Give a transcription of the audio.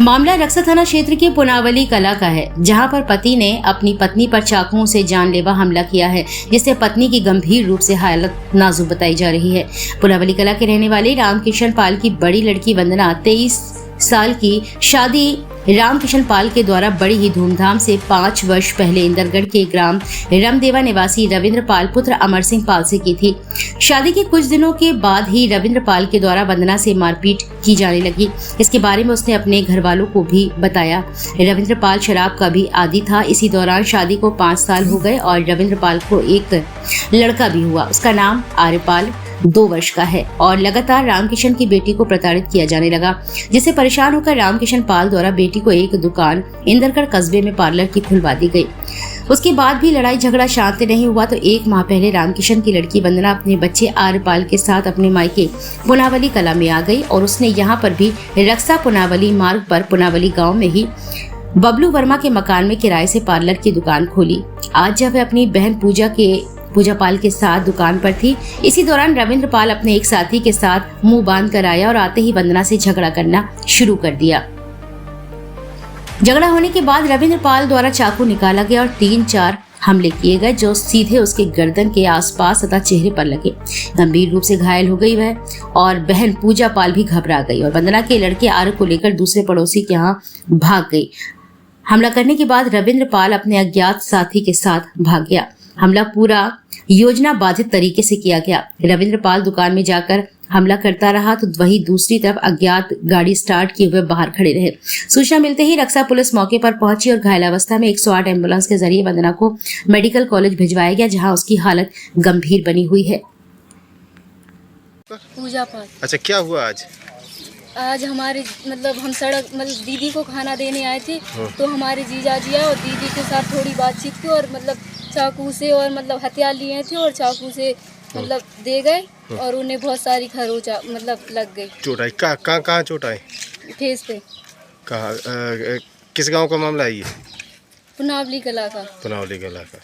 मामला रक्सा थाना क्षेत्र के पुनावली कला का है, जहां पर पति ने अपनी पत्नी पर चाकुओं से जानलेवा हमला किया है, जिससे पत्नी की गंभीर रूप से हालत नाजुक बताई जा रही है। पुनावली कला के रहने वाले रामकिशन पाल की बड़ी लड़की वंदना 23 साल की शादी रामकिशन पाल के द्वारा बड़ी ही धूमधाम से 5 वर्ष पहले इंदरगढ़ के ग्राम रमदेवा निवासी रविंद्र पाल पुत्र अमर सिंह पाल से की थी। शादी के कुछ दिनों के बाद ही रविंद्र पाल के द्वारा वंदना से मारपीट की जाने लगी। इसके बारे में उसने अपने घर वालों को भी बताया। रविंद्र पाल शराब का भी आदी था। इसी दौरान शादी को 5 साल हो गए और रविंद्र पाल को एक लड़का भी हुआ। उसका नाम आर्यपाल 2 वर्ष का है और लगातार रामकिशन की बेटी को प्रताड़ित किया जाने लगा, जिससे परेशान होकर रामकिशन पाल द्वारा बेटी को एक दुकान इंदरगढ़ कस्बे में पार्लर की खुलवा दी गई। उसके बाद भी लड़ाई झगड़ा शांत नहीं हुआ तो 1 माह पहले रामकिशन की लड़की वंदना अपने बच्चे आर्यपाल के साथ अपने मायके पुनावली कला में आ गई और उसने यहाँ पर भी रक्सा पुनावली मार्ग पर पुनावली गाँव में ही बबलू वर्मा के मकान में किराए से पार्लर की दुकान खोली। आज जब वह अपनी बहन पूजा पाल के साथ दुकान पर थी, इसी दौरान रविंद्र पाल अपने एक साथी के साथ मुंह बांध कर आया और आते ही वंदना से झगड़ा करना शुरू कर दिया। झगड़ा होने के बाद रविंद्र पाल द्वारा चाकू निकाला गया और 3-4 हमले किए गए, जो सीधे उसके गर्दन के आसपास तथा चेहरे पर लगे। गंभीर रूप से घायल हो गई वह और बहन पूजा पाल भी घबरा गई और वंदना के लड़के आर्य को लेकर दूसरे पड़ोसी के यहाँ भाग गई। हमला करने के बाद रविंद्र पाल अपने अज्ञात साथी के साथ भाग गया। हमला पूरा योजना बाधित तरीके से किया गया। रविंद्र पाल दुकान में जाकर हमला करता रहा तो वही दूसरी तरफ अज्ञात गाड़ी स्टार्ट किए हुए बाहर खड़े रहे। सूचना मिलते ही रक्सा पुलिस मौके पर पहुंची और घायल अवस्था में 108 एम्बुलेंस के जरिए वंदना को मेडिकल कॉलेज भिजवाया गया, जहां उसकी हालत गंभीर बनी हुई है। पूजा पाल। अच्छा, क्या हुआ आज? आज हमारे हम सड़क दीदी को खाना देने आए थे, तो हमारे जीजा जी आए और दीदी के साथ थोड़ी बातचीत की और चाकू से और हथियार लिए थे और चाकू से दे गए और उन्हें बहुत सारी खरोंच लग गई। चोट आई? कहाँ चोट आई? फेस पे। कहाँ? किस गांव का मामला है ये? पुनावली कला का। पुनावली कला का।